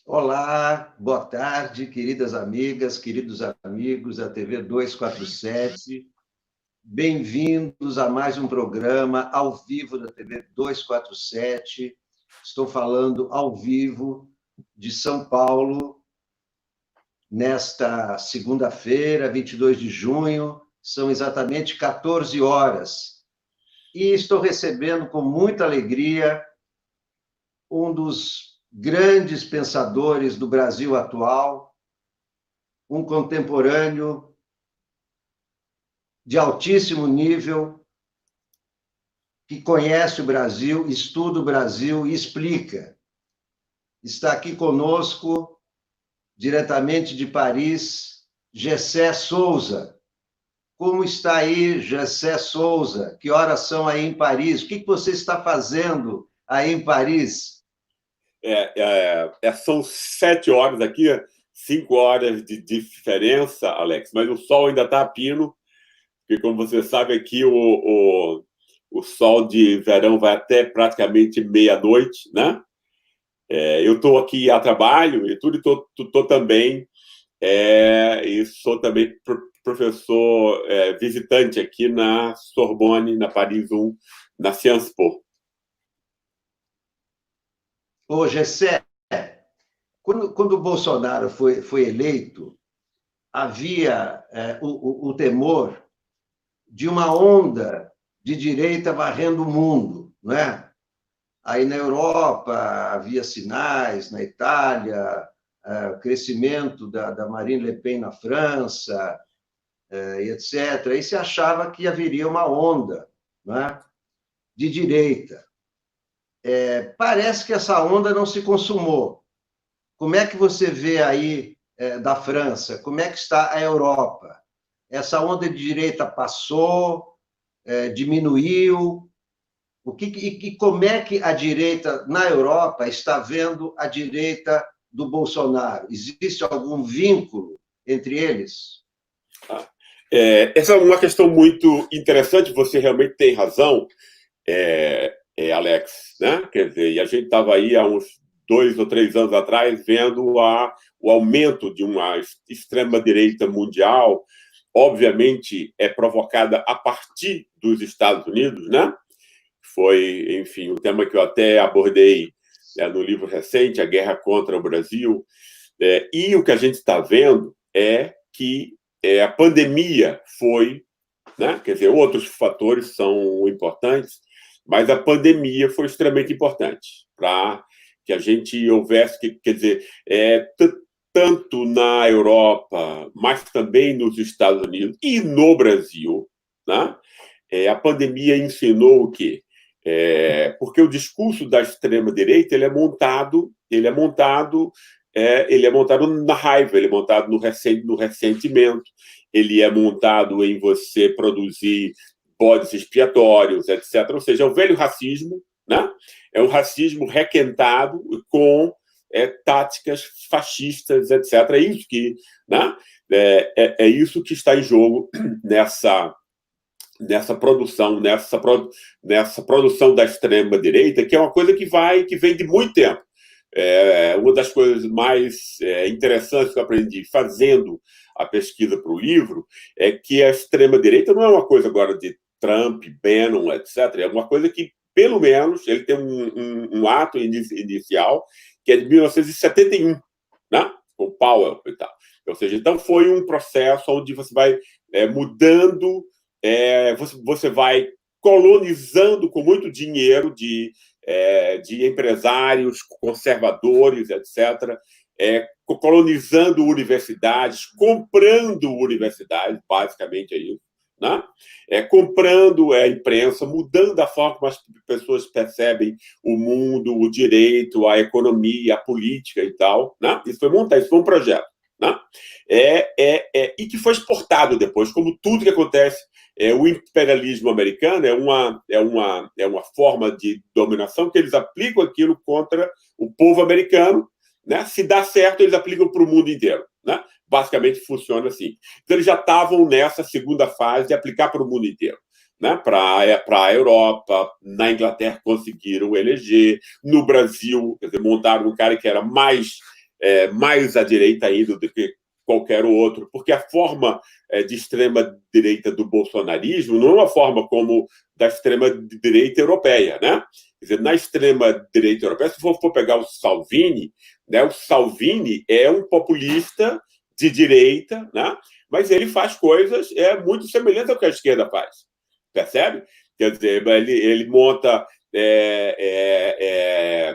Olá, boa tarde, queridas amigas, queridos amigos da TV 247. Bem-vindos a mais um programa ao vivo da TV 247. Estou falando ao vivo de São Paulo, nesta segunda-feira, 22 de junho, são exatamente 14 horas. E estou recebendo com muita alegria um dos grandes pensadores do Brasil atual, um contemporâneo de altíssimo nível, que conhece o Brasil, estuda o Brasil e explica. Está aqui conosco, diretamente de Paris, Gessé Souza. Como está aí, Gessé Souza? Que horas são aí em Paris? O que você está fazendo aí em Paris? São 7 horas aqui, 5 horas de diferença, Alex, mas o sol ainda está a pino, porque, como você sabe, aqui o sol de verão vai até praticamente meia-noite, né? Eu estou aqui a trabalho e tudo, estou também, e sou também professor visitante aqui na Sorbonne, na Paris 1, na Sciences Po. Ô, Gessé, quando o Bolsonaro foi eleito, havia o temor de uma onda de direita varrendo o mundo, não é? Aí na Europa havia sinais, na Itália, o crescimento da Marine Le Pen na França, etc. Aí se achava que haveria uma onda, não é? De direita. Parece que essa onda não se consumou. Como é que você vê aí da França? Como é que está a Europa? Essa onda de direita passou, diminuiu? Como é que a direita na Europa está vendo a direita do Bolsonaro? Existe algum vínculo entre eles? Essa é uma questão muito interessante, você realmente tem razão, Alex, né? Quer dizer, e a gente estava aí há uns 2 ou 3 anos atrás vendo o aumento de uma extrema-direita mundial, obviamente é provocada a partir dos Estados Unidos, né? Foi, enfim, um tema que eu até abordei no livro recente, A Guerra contra o Brasil, e o que a gente está vendo é que a pandemia foi, né? Quer dizer, outros fatores são importantes, mas a pandemia foi extremamente importante para que a gente houvesse, quer dizer, tanto na Europa, mas também nos Estados Unidos e no Brasil, né? A pandemia ensinou o quê? Porque o discurso da extrema direita ele é montado na raiva, ele é montado no ressentimento, ele é montado em você produzir bodes expiatórios, etc. Ou seja, é o velho racismo, né? É um racismo requentado com táticas fascistas, etc. É isso que, né? É isso que está em jogo nessa produção da extrema direita, que é uma coisa que vem de muito tempo. Uma das coisas mais interessantes que eu aprendi fazendo a pesquisa para o livro é que a extrema direita não é uma coisa agora de Trump, Bannon, etc. É uma coisa que, pelo menos, ele tem um ato inicial que é de 1971, né? Com Powell e tal. Ou seja, então foi um processo onde você vai mudando, você vai colonizando com muito dinheiro de empresários conservadores, etc., colonizando universidades, comprando universidades, basicamente é isso, né? Comprando a imprensa, mudando a forma como as pessoas percebem o mundo, o direito, a economia, a política e tal, né? Isso foi um projeto, né? E que foi exportado depois, como tudo que acontece. O imperialismo americano é uma forma de dominação que eles aplicam aquilo contra o povo americano, né? Se dá certo, eles aplicam para o mundo inteiro, né? Basicamente funciona assim. Então, eles já estavam nessa segunda fase de aplicar para o mundo inteiro. Né, para a Europa, na Inglaterra conseguiram eleger, no Brasil, quer dizer, montaram um cara que era mais mais à direita ainda do que qualquer outro, porque a forma de extrema-direita do bolsonarismo não é uma forma como da extrema-direita europeia, né? Quer dizer, na extrema-direita europeia, se for pegar o Salvini, né, o Salvini é um populista de direita, né? Mas ele faz coisas muito semelhantes ao que a esquerda faz, percebe? Quer dizer, ele monta,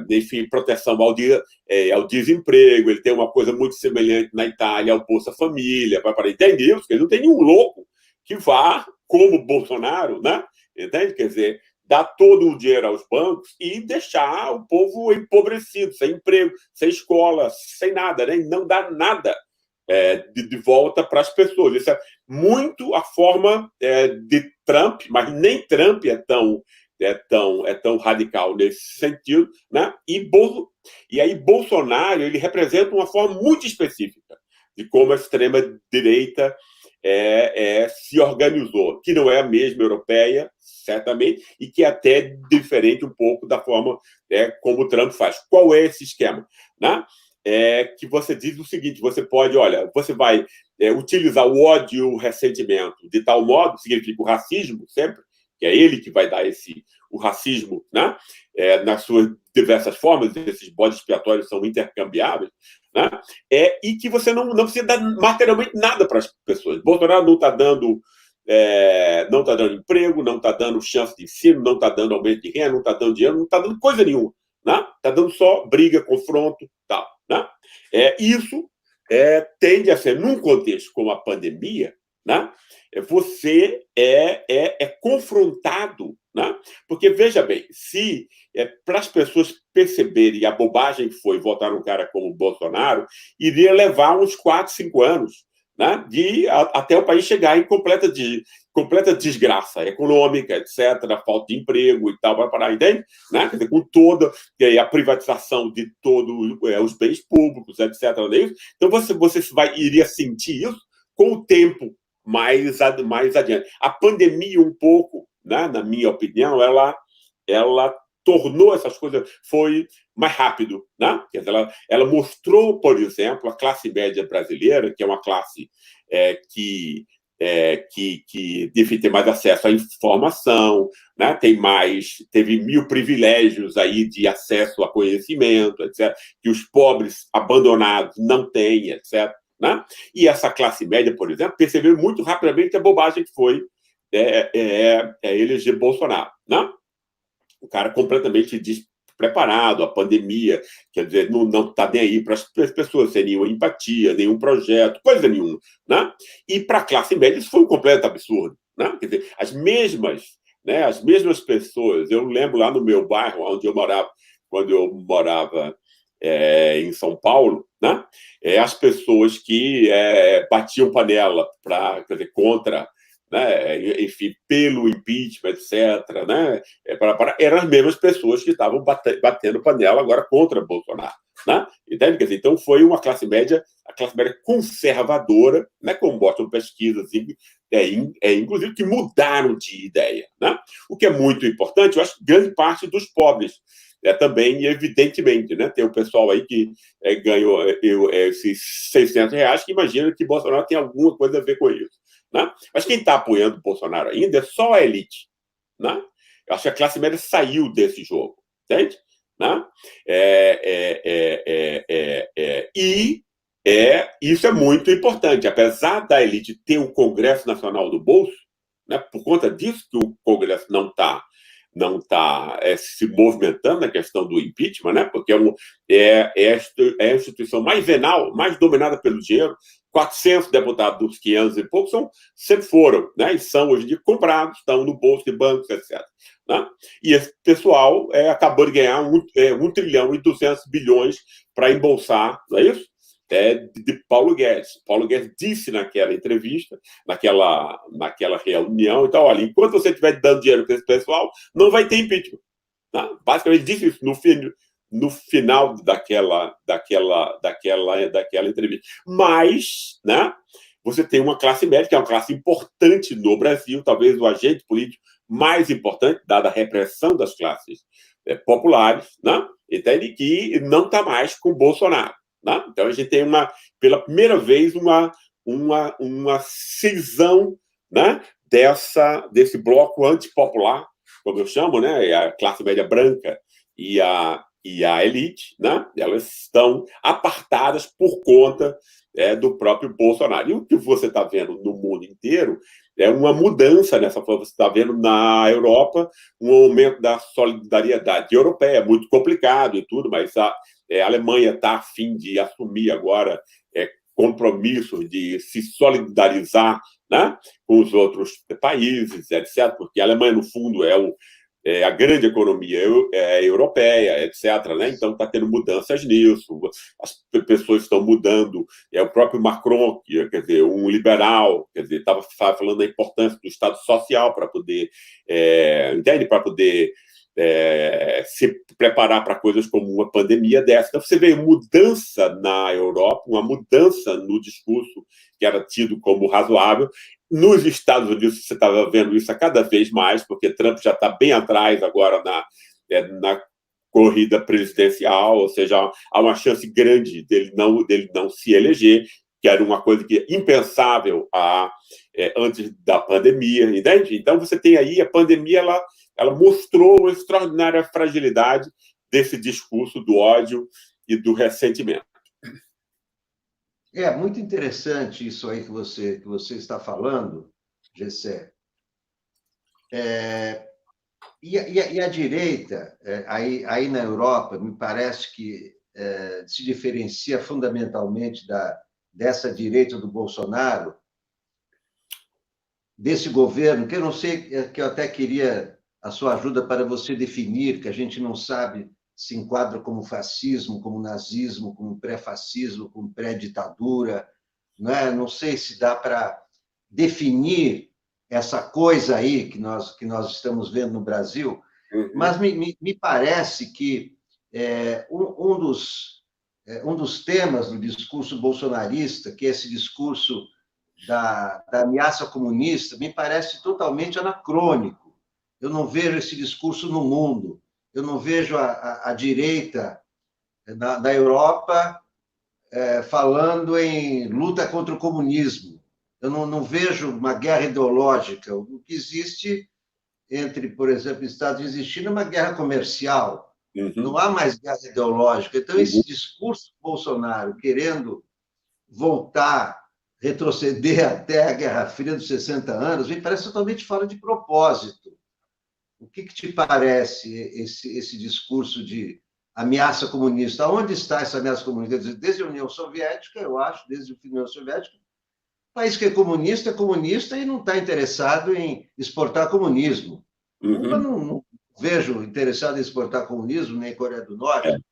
enfim, proteção ao desemprego, ele tem uma coisa muito semelhante na Itália ao Bolsa Família, para entender isso, que ele não tem nenhum louco que vá, como o Bolsonaro, né? Entende? Quer dizer, dar todo o dinheiro aos bancos e deixar o povo empobrecido, sem emprego, sem escola, sem nada, né? E não dar nada de volta para as pessoas. Isso é muito a forma de Trump, mas nem Trump é tão radical nesse sentido, né? E aí Bolsonaro ele representa uma forma muito específica de como a extrema-direita se organizou, que não é a mesma europeia, certamente, e que é até diferente um pouco da forma como o Trump faz. Qual é esse esquema? Né? Que você diz o seguinte, você pode, olha, você vai utilizar o ódio e o ressentimento de tal modo, significa o racismo sempre, que é ele que vai dar o racismo, né? Nas suas diversas formas, esses bodes expiatórios são intercambiáveis, né? E que você não precisa dar materialmente nada para as pessoas. Bolsonaro não está dando emprego, não está dando chance de ensino, não está dando aumento de renda, não está dando dinheiro, não está dando coisa nenhuma. Né? Está dando só briga, confronto, tal. Né? Isso tende a ser, num contexto como a pandemia, né? Você é confrontado, né? Porque, veja bem, se para as pessoas perceberem a bobagem que foi votar num cara como o Bolsonaro, iria levar uns 4, 5 anos, né? Até o país chegar em completa desgraça econômica, etc., falta de emprego e tal, para parar, entende? Né? Quer dizer, com toda a privatização de todos os bens públicos, etc. Então, você iria sentir isso com o tempo mais adiante. A pandemia, um pouco, né, na minha opinião, ela tornou essas coisas, foi mais rápido. Né? Quer dizer, ela mostrou, por exemplo, a classe média brasileira, que é uma classe que deve ter mais acesso à informação, né? Teve 1000 privilégios aí de acesso a conhecimento, etc., que os pobres abandonados não têm, etc. Né? E essa classe média, por exemplo, percebeu muito rapidamente a bobagem que foi eleger Bolsonaro. Né? O cara completamente despreparado, a pandemia, quer dizer, não está nem aí para as pessoas, sem nenhuma empatia, nenhum projeto, coisa nenhuma. Né? E para a classe média isso foi um completo absurdo. Né? Quer dizer, as mesmas pessoas, eu lembro lá no meu bairro, onde eu morava, quando eu morava em São Paulo, né? As pessoas que batiam panela contra, né? Enfim, pelo impeachment, etc., né? Eram as mesmas pessoas que estavam batendo panela agora contra Bolsonaro. Né? Entende? Quer dizer, então foi uma classe média, a classe média conservadora, né? Como mostram pesquisas, inclusive, que mudaram de ideia. Né? O que é muito importante, eu acho que grande parte dos pobres também, evidentemente, né? Tem o pessoal aí que ganhou esses R$600, que imagina que Bolsonaro tem alguma coisa a ver com isso. Né? Mas quem está apoiando o Bolsonaro ainda é só a elite. Né? Eu acho que a classe média saiu desse jogo. Entende? Né? E isso é muito importante. Apesar da elite ter um Congresso Nacional do bolso, né? Por conta disso que o Congresso não está se movimentando na questão do impeachment, né? Porque é a instituição mais venal, mais dominada pelo dinheiro. 400 deputados dos 500 e poucos sempre foram, né? E são hoje em dia comprados, estão no bolso de bancos, etc. Né? E esse pessoal acabou de ganhar 1 trilhão e 200 bilhões para embolsar, não é isso? De Paulo Guedes. Paulo Guedes disse naquela entrevista, naquela reunião, então, olha, enquanto você estiver dando dinheiro para esse pessoal, não vai ter impeachment. Tá? Basicamente disse isso no final daquela entrevista. Mas, né, você tem uma classe média, que é uma classe importante no Brasil, talvez o agente político mais importante, dada a repressão das classes populares, né, entende? Que não está mais com Bolsonaro. né? Então, a gente tem, pela primeira vez, uma cisão, né, desse bloco antipopular, como eu chamo, né, a classe média branca e a elite, né, elas estão apartadas por conta do próprio Bolsonaro. E o que você está vendo no mundo inteiro é uma mudança nessa forma. Você está vendo na Europa um aumento da solidariedade europeia, é muito complicado e tudo, mas a Alemanha está a fim de assumir agora compromisso de se solidarizar, né, com os outros países, etc., porque a Alemanha, no fundo, é a grande economia europeia, etc., né? Então está tendo mudanças nisso, as pessoas estão mudando, o próprio Macron, quer dizer, um liberal, quer dizer, estava falando da importância do Estado Social para poder, entende? Para poder se preparar para coisas como uma pandemia dessa. Então, você vê mudança na Europa, uma mudança no discurso que era tido como razoável. Nos Estados Unidos, você estava vendo isso a cada vez mais, porque Trump já está bem atrás agora na corrida presidencial, ou seja, há uma chance grande dele não se eleger, que era uma coisa que impensável antes da pandemia, entende? Então, você tem aí a pandemia, ela mostrou uma extraordinária fragilidade desse discurso do ódio e do ressentimento. É muito interessante isso aí que você está falando, Gessé. E a direita, aí na Europa, me parece que se diferencia fundamentalmente dessa direita do Bolsonaro, desse governo, que eu não sei, que eu até queria a sua ajuda para você definir, que a gente não sabe se enquadra como fascismo, como nazismo, como pré-fascismo, como pré-ditadura, não é? Não sei se dá para definir essa coisa aí que nós estamos vendo no Brasil, mas me parece que um dos temas do discurso bolsonarista, que é esse discurso da ameaça comunista, me parece totalmente anacrônico. Eu não vejo esse discurso no mundo. Eu não vejo a direita da Europa falando em luta contra o comunismo. Eu não vejo uma guerra ideológica. O que existe entre, por exemplo, Estados Unidos e China é uma guerra comercial. Não há mais guerra ideológica. Então, esse discurso do Bolsonaro querendo voltar, retroceder até a Guerra Fria dos 60 anos, me parece totalmente fora de propósito. O que te parece esse discurso de ameaça comunista? Onde está essa ameaça comunista? Desde a União Soviética, eu acho, desde a União Soviética, o país que é comunista e não está interessado em exportar comunismo. Cuba não vejo interessado em exportar comunismo, nem Coreia do Norte,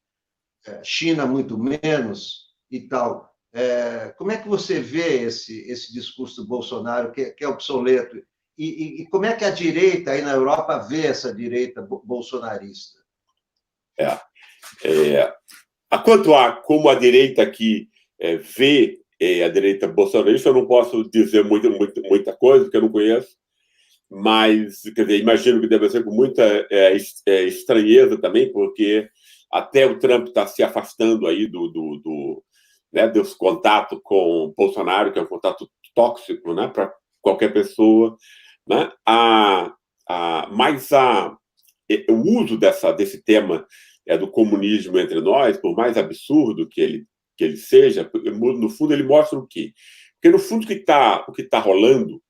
China muito menos e tal. Como é que você vê esse discurso do Bolsonaro, que é obsoleto? E como é que a direita aí na Europa vê essa direita bolsonarista? Quanto a como a direita aqui vê a direita bolsonarista, eu não posso dizer muita coisa, porque eu não conheço, mas, quer dizer, imagino que deve ser com muita estranheza também, porque até o Trump está se afastando aí dos contatos com o Bolsonaro, que é um contato tóxico, né, para qualquer pessoa, né? Mas o uso desse tema do comunismo entre nós, por mais absurdo que ele seja, no fundo ele mostra o quê? Porque no fundo o que tá rolando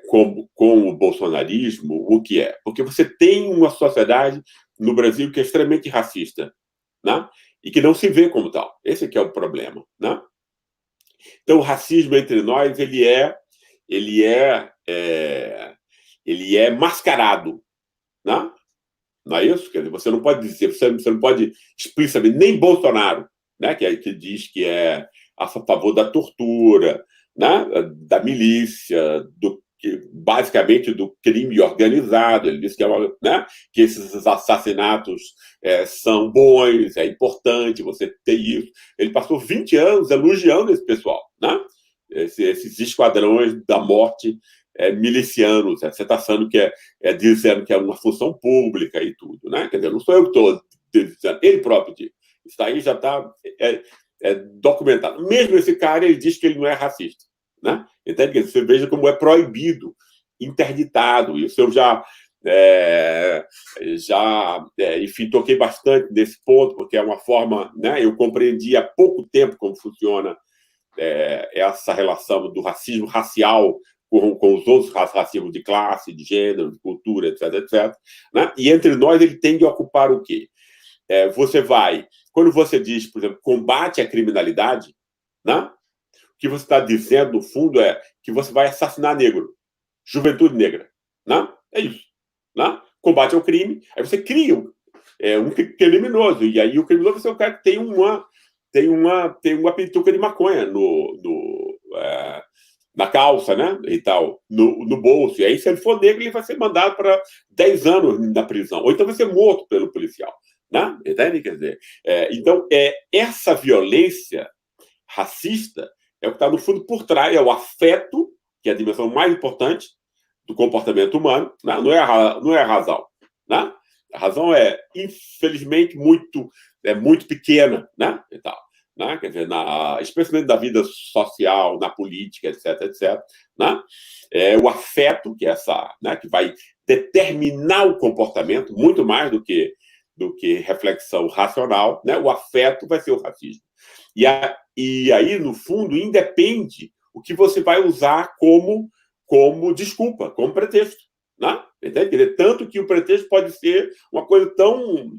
com o bolsonarismo, o que é? Porque você tem uma sociedade no Brasil que é extremamente racista, né? E que não se vê como tal. Esse aqui é o problema, né? Então, o racismo entre nós, ele é mascarado, né? Não é isso? Quer dizer, você não pode dizer, você não pode explicitamente, nem Bolsonaro, né? Que diz que é a favor da tortura, né? Da milícia, basicamente do crime organizado. Ele diz que, né? Que esses assassinatos são bons, é importante você ter isso. Ele passou 20 anos elogiando esse pessoal, né? Esses esquadrões da morte milicianos. Você está achando que dizendo que é uma função pública e tudo, né? Quer dizer, não sou eu que estou dizendo, ele próprio diz. Isso aí já está documentado. Mesmo esse cara, ele diz que ele não é racista. Né? Entende? Você veja como é proibido, interditado. Isso eu enfim, toquei bastante nesse ponto, porque é uma forma, né? Eu compreendi há pouco tempo como funciona essa relação do racismo racial com os outros racismos de classe, de gênero, de cultura, etc, etc. Né? E entre nós ele tem de ocupar o quê? Quando você diz, por exemplo, combate à criminalidade, né? O que você está dizendo, no fundo, é que você vai assassinar negro, juventude negra. Né? É isso. Né? Combate ao crime, aí você cria um criminoso, e aí o criminoso é o cara que tem uma pituca de maconha na calça, né? E tal, no bolso. E aí, se ele for negro, ele vai ser mandado para 10 anos na prisão, ou então vai ser morto pelo policial. Né? Entende? Quer dizer, então, essa violência racista é o que está, no fundo, por trás, é o afeto, que é a dimensão mais importante do comportamento humano, né? Não é a razão. Né? A razão é, infelizmente, muito pequena, né? E tal, né? Quer dizer, especialmente da vida social, na política, etc, etc. Né? O afeto, que é né? Que vai determinar o comportamento, muito mais do que reflexão racional, né? O afeto vai ser o racismo. E aí, no fundo, independe o que você vai usar como desculpa, como pretexto. Né? Entende? Tanto que o pretexto pode ser uma coisa tão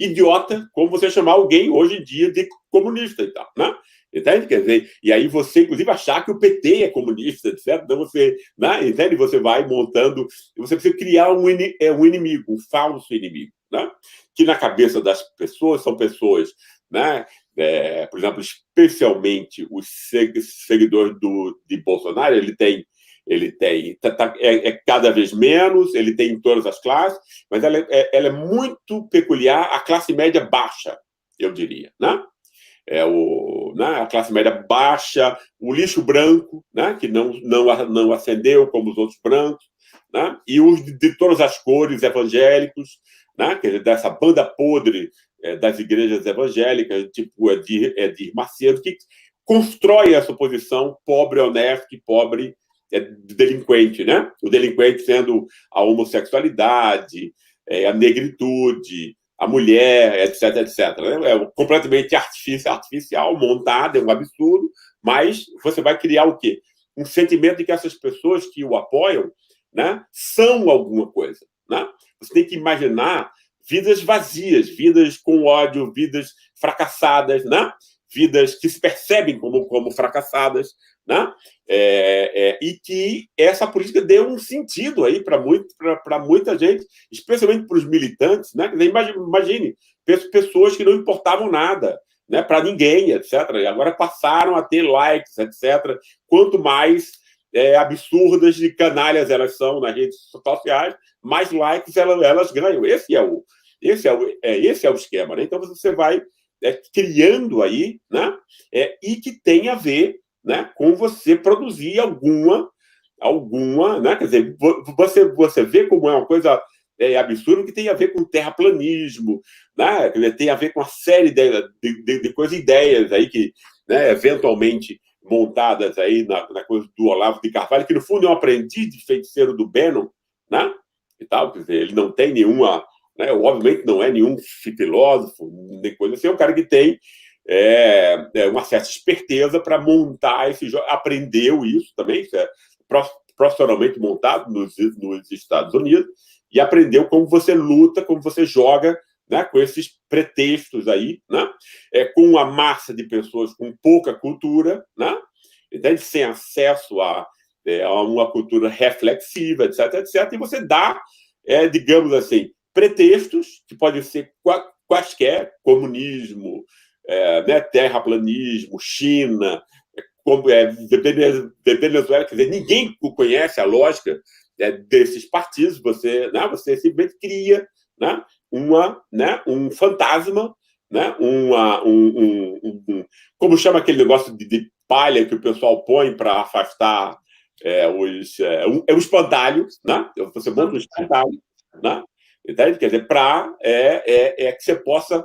idiota como você chamar alguém, hoje em dia, de comunista e tal. Né? Entende? Quer dizer, e aí você, inclusive, achar que o PT é comunista, certo? Então você, né? Entende? Você vai montando, você precisa criar um inimigo, um falso inimigo. Né? Que na cabeça das pessoas são pessoas, né? Por exemplo, especialmente os seguidores de Bolsonaro, ele tem cada vez menos, ele tem em todas as classes, mas ela é muito peculiar à classe média baixa, eu diria, né? A classe média baixa, o lixo branco, né? Que não ascendeu como os outros brancos, né? E os de todas as cores evangélicos, né? Quer dizer, dessa banda podre das igrejas evangélicas, tipo Edir Macedo, que constrói essa posição pobre honesto e pobre delinquente, né? O delinquente sendo a homossexualidade, a negritude, a mulher, etc, etc. Né? É completamente artificial, montado, é um absurdo, mas você vai criar o quê? Um sentimento de que essas pessoas que o apoiam, né, são alguma coisa. Né? Você tem que imaginar vidas vazias, vidas com ódio, vidas fracassadas, né? Vidas que se percebem como fracassadas, né? E que essa política deu um sentido aí para muita gente, especialmente para os militantes, né? Imagine, pessoas que não importavam nada, né, para ninguém, etc. E agora passaram a ter likes, etc. Quanto mais absurdas e canalhas elas são nas redes sociais, mais likes elas ganham. Esse é o esquema, né? Então você vai criando aí, né? E que tem a ver, né, com você produzir alguma, né? Quer dizer, você vê como é uma coisa absurda que tem a ver com terraplanismo, né? Quer dizer, tem a ver com uma série de coisas, ideias aí que, né, eventualmente montadas aí na coisa do Olavo de Carvalho, que no fundo é um aprendiz de feiticeiro do Bannon, né? E tal, quer dizer, ele não tem nenhuma, né, obviamente não é nenhum filósofo, nem coisa assim, é um cara que tem uma certa esperteza para montar esse jogo, aprendeu isso também, isso é profissionalmente montado nos Estados Unidos, e aprendeu como você luta, como você joga, né, com esses pretextos aí, né, com uma massa de pessoas com pouca cultura, né, entende? Sem acesso a uma cultura reflexiva, etc, etc, e você dá, digamos assim, pretextos que podem ser quaisquer, comunismo, né, terraplanismo, China, Venezuela, quer dizer, ninguém conhece a lógica desses partidos, você simplesmente cria, né, um fantasma, né, como chama aquele negócio de palha que o pessoal põe para os espantalhos, né? Você monta um espantalho, né? Entende? Quer dizer, que você possa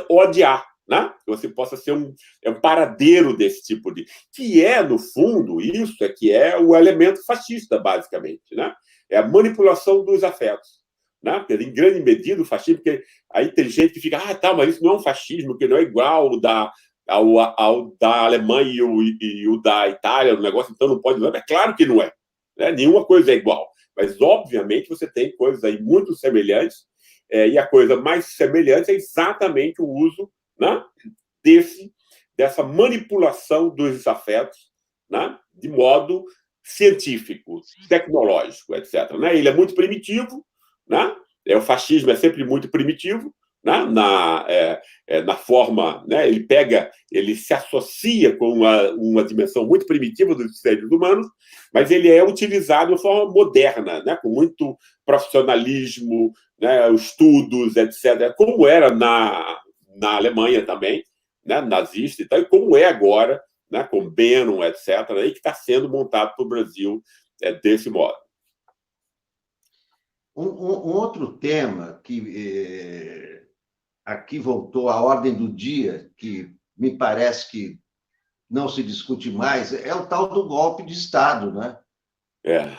odiar, né? Que você possa ser um paradeiro desse tipo de... Que é, no fundo, isso é que é o elemento fascista, basicamente, né? É a manipulação dos afetos. Né? Porque, em grande medida, o fascismo... Porque aí tem gente que fica, tá, mas isso não é um fascismo, que não é igual ao da Alemanha e o da Itália, o negócio, então não pode... É claro que não é. Né? Nenhuma coisa é igual. Mas, obviamente, você tem coisas aí muito semelhantes, e a coisa mais semelhante é exatamente o uso, né, dessa manipulação dos afetos, né, de modo científico, tecnológico, etc. Né? Ele é muito primitivo, né? O fascismo é sempre muito primitivo, né? Na forma, né? Ele se associa com uma dimensão muito primitiva dos seres humanos, mas ele é utilizado de forma moderna, né? Com muito profissionalismo, né? Estudos, etc., como era na Alemanha também, né? Nazista e tal, e como é agora, né? Com Bannon, etc., e que está sendo montado para o Brasil desse modo. Um outro tema que aqui voltou à ordem do dia, que me parece que não se discute mais, é o tal do golpe de Estado, né?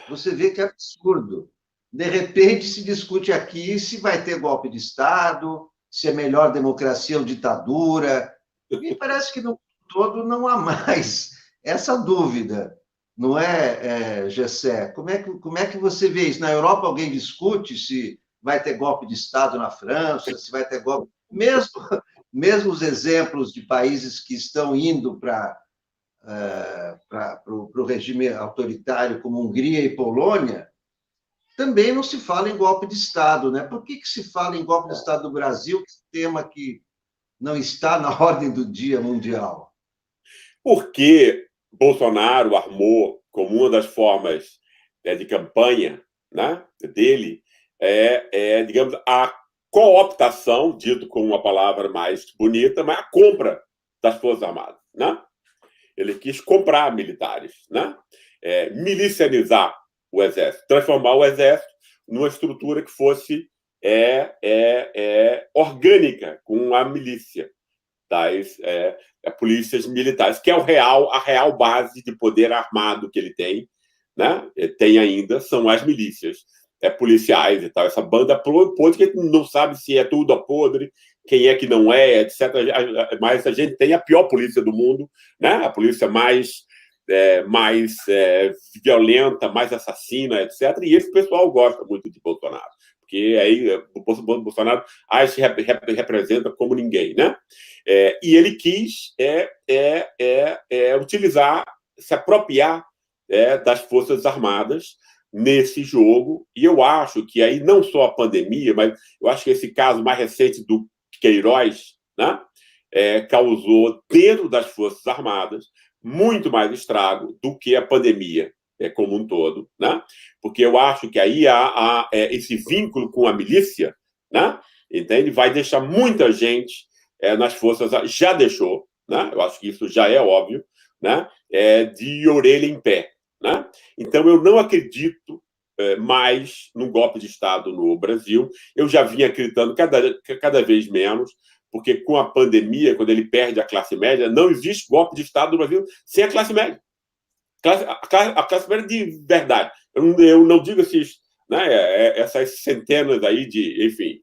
Você vê que é absurdo. De repente se discute aqui se vai ter golpe de Estado, se é melhor democracia ou ditadura. Me parece que no todo não há mais essa dúvida. Não é, Gessé? Como é que você vê isso? Na Europa alguém discute se vai ter golpe de Estado na França, se vai ter golpe... Mesmo os exemplos de países que estão indo para o regime autoritário, como Hungria e Polônia, também não se fala em golpe de Estado, né? Por que se fala em golpe de Estado do Brasil, que é um tema que não está na ordem do dia mundial? Porque Bolsonaro armou como uma das formas de campanha, né, dele, digamos, a cooptação, dito com uma palavra mais bonita, mas a compra das Forças Armadas. Né? Ele quis comprar militares, né? Milicianizar o Exército, transformar o Exército numa estrutura que fosse orgânica com a milícia das polícias militares, que é a real base de poder armado que ele tem, né? Tem ainda, são as milícias policiais e tal, essa banda podre que não sabe se é tudo a podre, quem é que não é, etc. Mas a gente tem a pior polícia do mundo, né? A polícia mais violenta, mais assassina, etc. E esse pessoal gosta muito de Bolsonaro, porque aí o Bolsonaro se representa como ninguém, né? E ele quis utilizar, se apropriar das Forças Armadas nesse jogo, e eu acho que aí não só a pandemia, mas eu acho que esse caso mais recente do Queiroz, né, causou dentro das Forças Armadas muito mais estrago do que a pandemia como um todo, né? Porque eu acho que aí há esse vínculo com a milícia, né? Entende? Vai deixar muita gente nas forças, já deixou, né? Eu acho que isso já é óbvio, né? De orelha em pé, né? Então eu não acredito mais num golpe de Estado no Brasil. Eu já vinha acreditando cada vez menos, porque com a pandemia, quando ele perde a classe média, não existe golpe de Estado no Brasil sem a classe média. A classe média de verdade. Eu não digo esses, né, essas centenas aí de, enfim,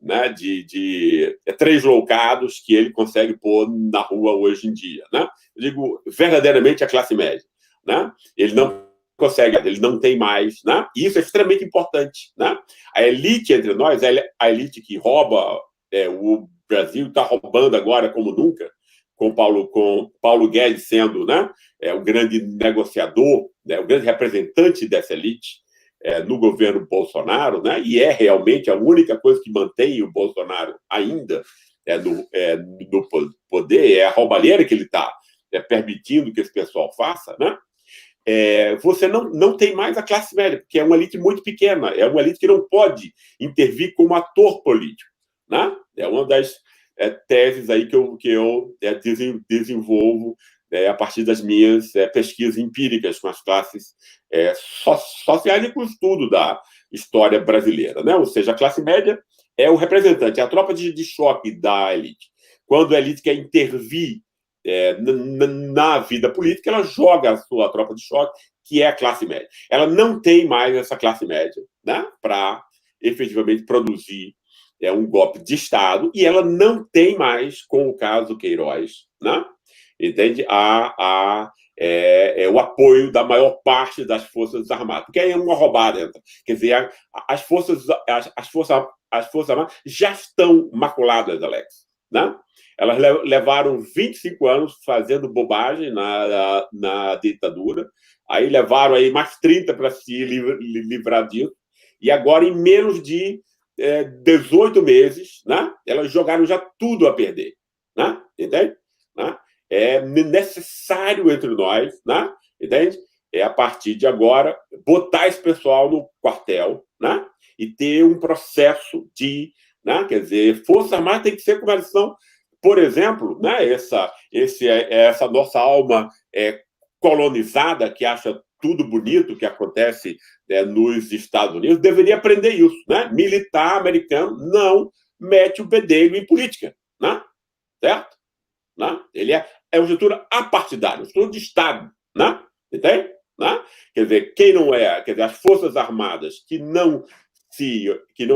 né, de translocados que ele consegue pôr na rua hoje em dia. Né? Eu digo verdadeiramente a classe média. Né? Ele não consegue, ele não tem mais. Né? E isso é extremamente importante. Né? A elite entre nós, a elite que rouba o Brasil, está roubando agora como nunca, com Paulo Guedes sendo, né, o grande negociador, né, o grande representante dessa elite no governo Bolsonaro, né, e é realmente a única coisa que mantém o Bolsonaro ainda no poder, é a roubalheira que ele está permitindo que esse pessoal faça, né? Você não tem mais a classe média, porque é uma elite muito pequena, é uma elite que não pode intervir como ator político. Né? É uma das teses aí que eu desenvolvo a partir das minhas pesquisas empíricas com as classes sociais e com o estudo da história brasileira, né? Ou seja, a classe média é o representante, é a tropa de choque da elite. Quando a elite quer intervir na vida política, ela joga a sua tropa de choque, que é a classe média. Ela não tem mais essa classe média, né, para efetivamente produzir um golpe de Estado, e ela não tem mais, com o caso Queiroz, né, entende? O apoio da maior parte das Forças Armadas, porque aí é uma roubada. Quer dizer, as Forças Armadas já estão maculadas, Alex, né? Elas levaram 25 anos fazendo bobagem na ditadura, aí levaram aí mais 30 para se livrar disso, e agora, em menos de 18 meses, né, elas jogaram já tudo a perder. Né? Entende? Né? É necessário entre nós, né, entende? A partir de agora, botar esse pessoal no quartel, né, e ter um processo de... Né, quer dizer, Força Armada tem que ser como elas são. Por exemplo, né, essa nossa alma colonizada, que acha tudo bonito que acontece nos Estados Unidos, deveria aprender isso. Né? Militar americano não mete o bedelho em política. Né? Certo? Né? Ele é uma estrutura apartidária, uma estrutura de Estado. Né? Entende? Né? Quer dizer, quem não é... Quer dizer, as Forças Armadas que não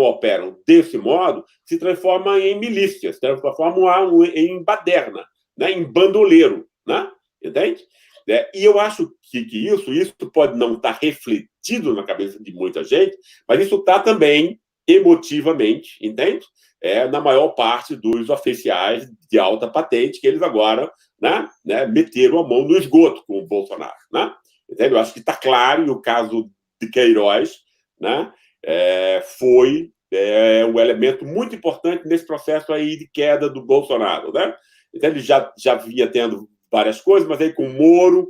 operam desse modo, se transformam em milícias, se transformam em baderna, né? Em bandoleiro. Né? Entende? E eu acho que isso pode não estar refletido na cabeça de muita gente, mas isso está também emotivamente, entende? Na maior parte dos oficiais de alta patente, que eles agora meteram a mão no esgoto com o Bolsonaro. Né? Entende? Eu acho que está claro, e o caso de Queiroz, né, foi um elemento muito importante nesse processo aí de queda do Bolsonaro. Né? Então, ele já vinha tendo várias coisas, mas aí com o Moro,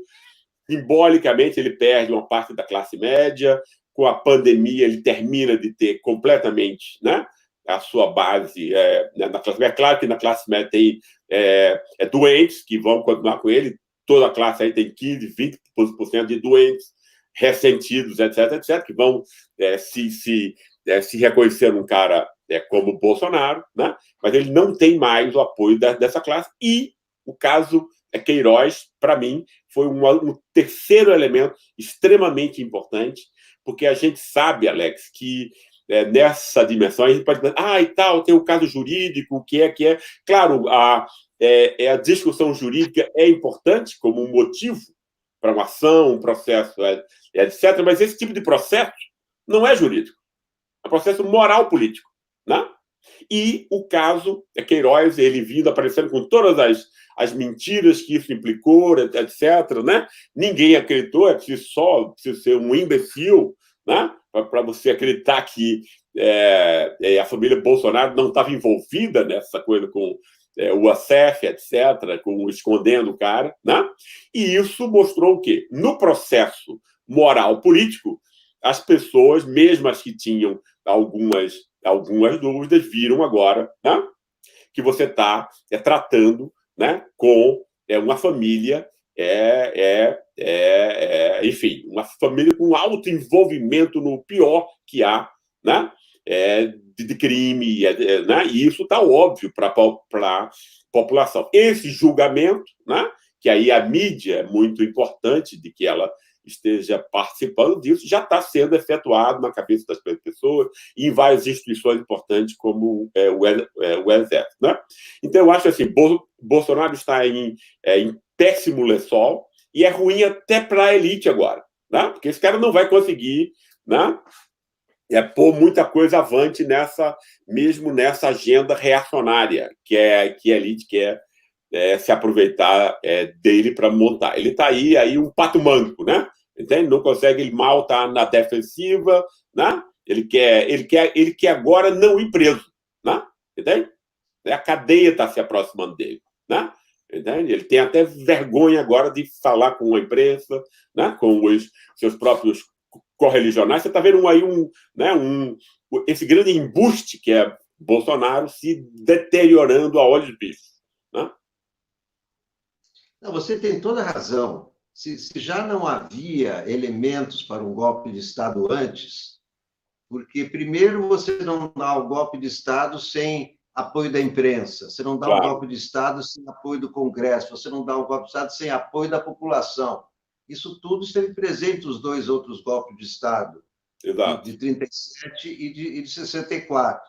simbolicamente, ele perde uma parte da classe média, com a pandemia ele termina de ter completamente, né, a sua base na classe média. É claro que na classe média tem doentes que vão continuar com ele, toda a classe aí tem 15%, 20% de doentes ressentidos, etc., que vão se reconhecer um cara como o Bolsonaro, né? Mas ele não tem mais o apoio dessa classe. E o caso Queiroz, para mim, foi um terceiro elemento extremamente importante, porque a gente sabe, Alex, que nessa dimensão a gente pode dizer, e tal, tem o caso jurídico, o que é. Claro, a discussão jurídica é importante como um motivo para uma ação, um processo, etc., mas esse tipo de processo não é jurídico, é um processo moral político. Né? E o caso Queiroz, ele vindo aparecendo com todas as mentiras que isso implicou, etc., né? Ninguém acreditou, é preciso ser um imbecil, né, para você acreditar que a família Bolsonaro não estava envolvida nessa coisa com o ASEF, etc., com escondendo o cara. Né? E isso mostrou o quê? No processo moral político, as pessoas, mesmo as que tinham algumas dúvidas, viram agora, né, que você está tratando, né, com uma família, enfim, uma família com alto envolvimento no pior que há, né, de crime, né, e isso está óbvio para a população. Esse julgamento, né, que aí a mídia é muito importante de que ela esteja participando disso, já está sendo efetuado na cabeça das pessoas e em várias instituições importantes, como o Exército. Né? Então, eu acho assim, Bolsonaro está em péssimo lençol e é ruim até para a elite agora, né? Porque esse cara não vai conseguir, né, pôr muita coisa avante mesmo nessa agenda reacionária que a elite quer se aproveitar dele para montar. Ele está aí um pato manco, né? Entende? Não consegue, ele mal está na defensiva, né? Ele quer agora não ir preso, né? Entende? A cadeia está se aproximando dele, né? Entende? Ele tem até vergonha agora de falar com a imprensa, né? Com os seus próprios correligionais. Você está vendo aí esse grande embuste que é Bolsonaro se deteriorando a olhos vistos, né? Não, você tem toda a razão. Se já não havia elementos para um golpe de Estado antes, porque primeiro você não dá o golpe de Estado sem apoio da imprensa, você não dá um Claro, golpe de Estado sem apoio do Congresso, você não dá um golpe de Estado sem apoio da população. Isso tudo esteve presente nos dois outros golpes de Estado, exato. de 37 e de 64.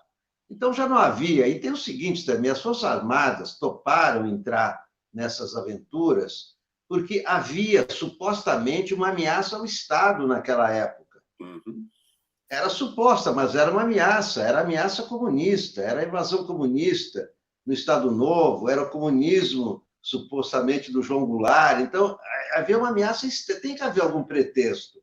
Então já não havia. E tem o seguinte também: as Forças Armadas toparam entrar nessas aventuras porque havia supostamente uma ameaça ao Estado naquela época. Uhum. Era suposta, mas era ameaça comunista, era a invasão comunista no Estado Novo, era o comunismo supostamente do João Goulart. Então, havia uma ameaça, tem que haver algum pretexto.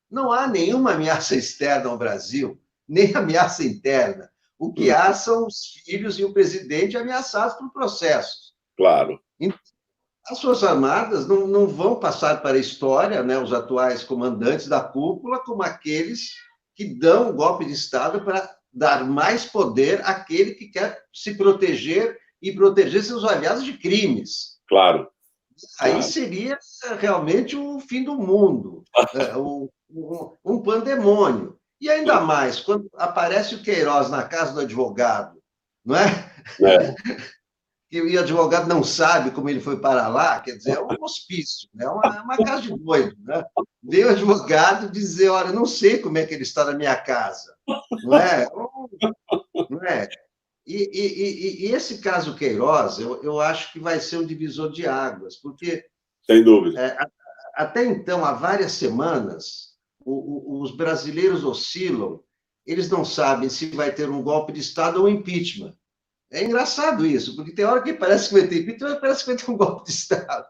Não há nenhuma ameaça externa ao Brasil, nem ameaça interna. O que Uhum. há são os filhos e o presidente ameaçados por processos. Claro, As Forças Armadas não vão passar para a história, né, os atuais comandantes da cúpula, como aqueles que dão o golpe de Estado para dar mais poder àquele que quer se proteger e proteger seus aliados de crimes. claro, Aí claro. seria realmente o fim do mundo, um pandemônio. E ainda mais, quando aparece o Queiroz na casa do advogado, não é? É, E o advogado não sabe como ele foi para lá, quer dizer, é um hospício, né? Uma casa de doido. Né? Veio o advogado dizer, olha, não sei como é que ele está na minha casa. Não é? Não é? E esse caso Queiroz, eu acho que vai ser um divisor de águas, porque sem dúvida. até então, há várias semanas, os brasileiros oscilam, eles não sabem se vai ter um golpe de Estado ou um impeachment. É engraçado isso, porque tem hora que parece que vai ter impeachment, parece que vai ter um golpe de Estado.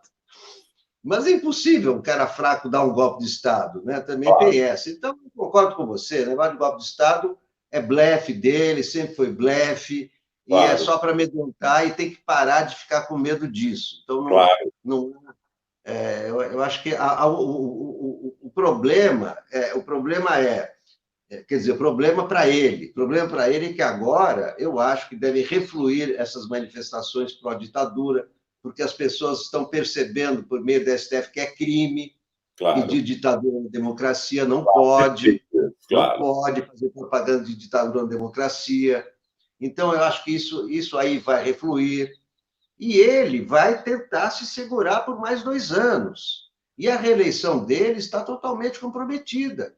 Mas é impossível um cara fraco dar um golpe de Estado, né? Também Claro, tem essa. Então, eu concordo com você, o negócio de golpe de Estado é blefe dele, sempre foi blefe, e é claro, só para amedrontar e tem que parar de ficar com medo disso. Então, claro. eu acho que o problema quer dizer, o problema para ele. O problema para ele é que agora eu acho que deve refluir essas manifestações pró-ditadura, porque as pessoas estão percebendo, por meio da STF, que é crime Claro, pedir ditadura na democracia, não claro, pode fazer propaganda de ditadura na democracia. Então, eu acho que isso aí vai refluir. E ele vai tentar se segurar por mais 2 anos. E a reeleição dele está totalmente comprometida,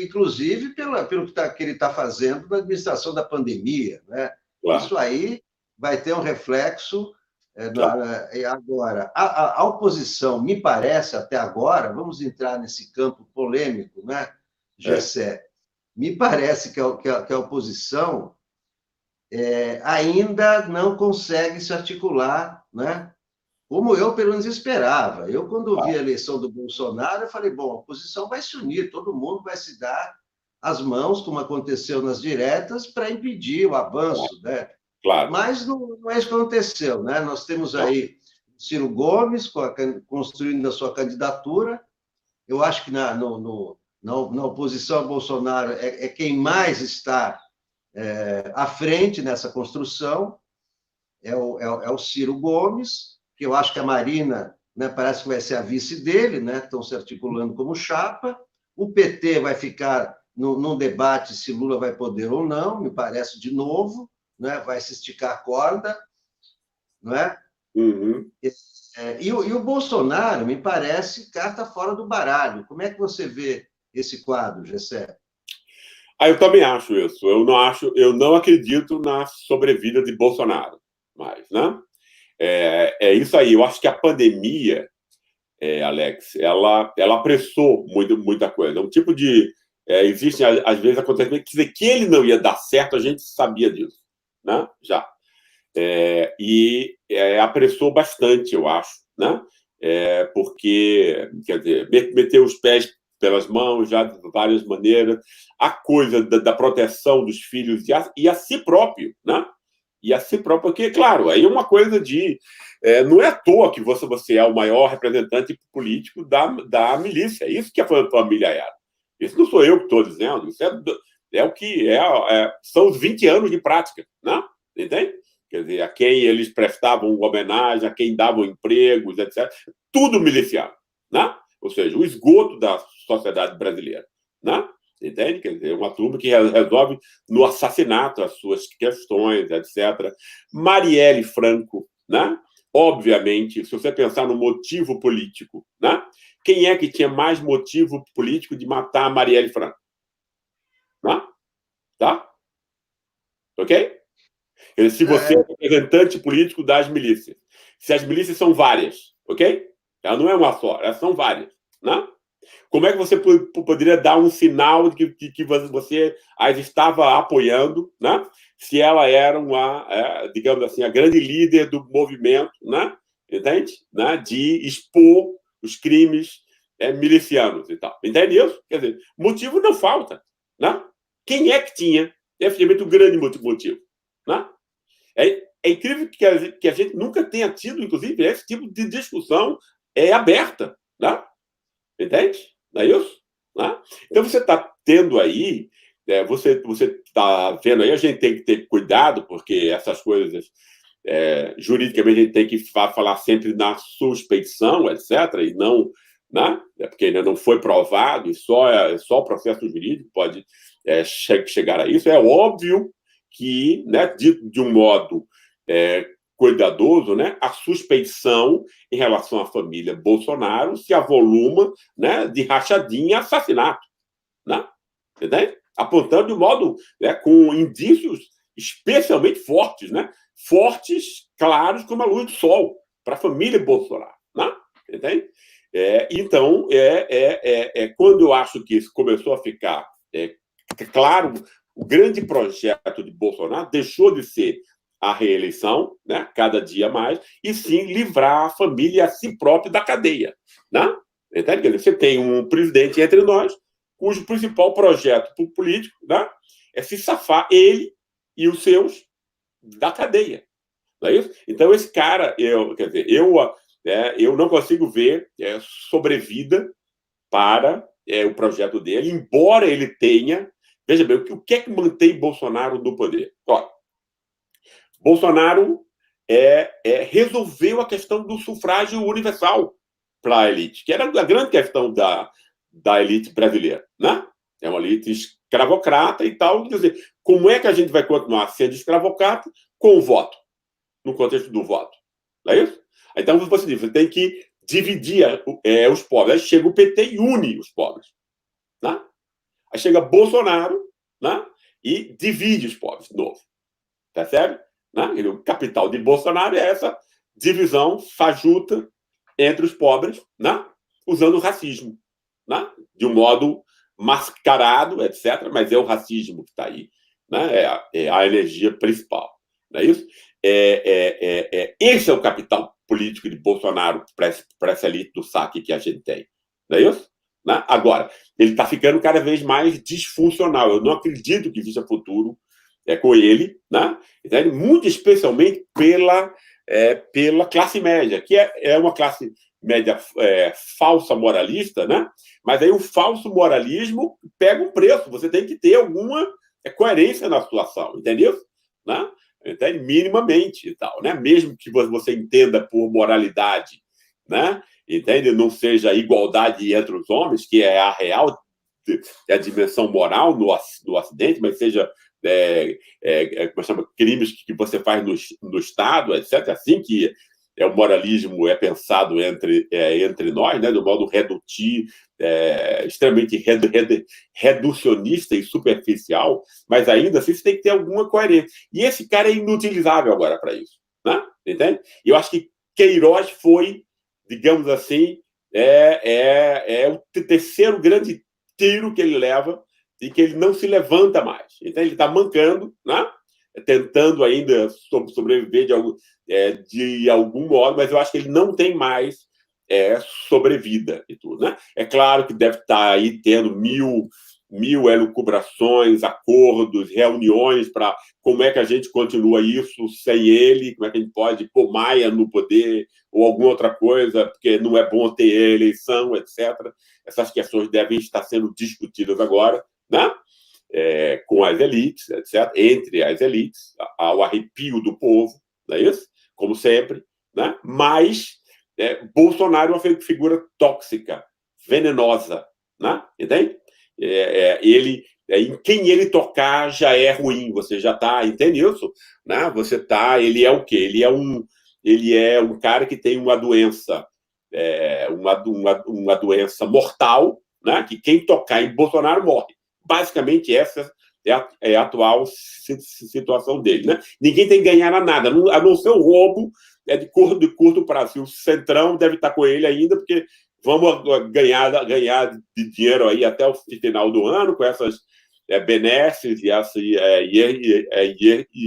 inclusive pelo que ele está fazendo na administração da pandemia. Né? claro, Isso aí vai ter um reflexo claro. agora. A oposição, me parece, até agora, vamos entrar nesse campo polêmico, né, É, Gessé? Me parece que a oposição ainda não consegue se articular, né? Como eu, pelo menos, esperava. Eu, quando vi a eleição do Bolsonaro, eu falei, bom, a oposição vai se unir, todo mundo vai se dar as mãos, como aconteceu nas diretas, para impedir o avanço, né? claro. Mas não é isso que aconteceu, né? Nós temos Não, aí Ciro Gomes construindo a sua candidatura. Eu acho que na oposição a Bolsonaro é quem mais está à frente nessa construção, é o Ciro Gomes, que eu acho que a Marina, né, parece que vai ser a vice dele, né? Estão se articulando como chapa. O PT vai ficar num debate se Lula vai poder ou não, me parece, de novo, né? Vai se esticar a corda, não é? uhum. E o Bolsonaro, me parece, carta fora do baralho. Como é que você vê esse quadro, Gessé? Eu também acho isso. Eu não acredito na sobrevida de Bolsonaro mais, né? É isso aí. Eu acho que a pandemia, Alex, ela apressou muita coisa. É um tipo de existe às vezes acontecimento que ele não ia dar certo, a gente sabia disso, né? Já. Apressou bastante, eu acho, né? Porque, quer dizer, meteu os pés pelas mãos já de várias maneiras, a coisa da proteção dos filhos e a si próprio, né? E a si próprio, porque, claro, aí é uma coisa de... não é à toa que você é o maior representante político da milícia, isso que a família era. Isso não sou eu que estou dizendo, isso é o que são os 20 anos de prática, né? Entende? Quer quer dizer, a quem eles prestavam homenagem, a quem davam empregos, etc. Tudo miliciano, né? Ou seja, o esgoto da sociedade brasileira, né? Entende? Quer dizer, uma turma que resolve no assassinato as suas questões, etc. Marielle Franco, né? Obviamente, se você pensar no motivo político, né? Quem é que tinha mais motivo político de matar a Marielle Franco? Né? Tá? Ok? Se você é representante político das milícias, se as milícias são várias, ok? Ela não é uma só, elas são várias, né? Como é que você poderia dar um sinal de que você as estava apoiando, né? Se ela era digamos assim, a grande líder do movimento, né? Entende? Né? De expor os crimes milicianos e tal. Entende isso? Quer dizer, motivo não falta, né? Quem é que tinha, efetivamente, o grande motivo, né? É incrível que a gente nunca tenha tido, inclusive, esse tipo de discussão aberta, né? Entende? Não é isso? Né? Então, você está tendo aí, você está vendo aí, a gente tem que ter cuidado, porque essas coisas, juridicamente, a gente tem que falar sempre na suspeição, etc., e não, né? Porque ainda não foi provado, e só o processo jurídico pode chegar a isso. É óbvio que, né, de um modo cuidadoso, né, a suspeição em relação à família Bolsonaro se avoluma, né, de rachadinha e assassinato, né? Entende? Apontando de modo, né, com indícios especialmente fortes, né? Fortes, claros como a luz do sol, para a família Bolsonaro, né? Entende? Então, quando eu acho que isso começou a ficar claro, o grande projeto de Bolsonaro deixou de ser a reeleição, né, cada dia mais, e sim livrar a família e a si próprio da cadeia, né? Entende? Você tem um presidente entre nós, cujo principal projeto político, né, é se safar ele e os seus da cadeia. Não é isso? Então, esse cara, eu não consigo ver sobrevida para o projeto dele, embora ele tenha. Veja bem, o que é que mantém Bolsonaro no poder? Olha, Bolsonaro resolveu a questão do sufrágio universal para a elite, que era a grande questão da elite brasileira, né? É uma elite escravocrata e tal. Quer dizer, como é que a gente vai continuar sendo escravocrata com o voto, no contexto do voto? Não é isso? Então, você tem que dividir os pobres. Aí chega o PT e une os pobres. Né? Aí chega Bolsonaro, né? E divide os pobres de novo. Percebe? Né? O capital de Bolsonaro é essa divisão fajuta entre os pobres, né? Usando o racismo, né? De um modo mascarado, etc. Mas é o racismo que está aí. Né? É a energia principal. Não é isso? Esse é o capital político de Bolsonaro para essa elite do saque que a gente tem. Não é isso? Né? Agora, ele está ficando cada vez mais disfuncional. Eu não acredito que exista futuro com ele, né? Muito especialmente pela classe média, que é uma classe média falsa moralista, né? Mas aí o falso moralismo pega um preço. Você tem que ter alguma coerência na sua ação, entendeu? Né? Entende? Minimamente e tal, né? Mesmo que você entenda por moralidade, né? Entende? Não seja igualdade entre os homens, que é a real a dimensão moral no Ocidente, mas seja como chama, crimes que você faz no Estado, etc. Assim que o moralismo é pensado entre nós, né? Do modo extremamente reducionista e superficial, mas ainda assim você tem que ter alguma coerência. E esse cara é inutilizável agora para isso, né? Entende? E eu acho que Queiroz foi, digamos assim, o terceiro grande tiro que ele leva e que ele não se levanta mais. Então, ele está mancando, né? Tentando ainda sobreviver de algum modo, mas eu acho que ele não tem mais sobrevida e tudo, né? É claro que deve estar aí tendo mil elucubrações, acordos, reuniões para como é que a gente continua isso sem ele, como é que a gente pode pôr Maia no poder ou alguma outra coisa, porque não é bom ter eleição, etc. Essas questões devem estar sendo discutidas agora, né? Com as elites, etc., entre as elites, ao arrepio do povo, não é isso? Como sempre, né? Mas Bolsonaro é uma figura tóxica, venenosa, né? Entende? Em quem ele tocar já é ruim, você já está, entende isso? Né? Ele é o quê? Ele é um cara que tem uma doença, uma doença mortal, né? Que quem tocar em Bolsonaro morre. Basicamente essa é a atual situação dele, né? Ninguém tem que ganhar nada, a não ser o roubo de curto prazo. O Centrão deve estar com ele ainda, porque vamos ganhar de dinheiro aí até o final do ano com essas benesses e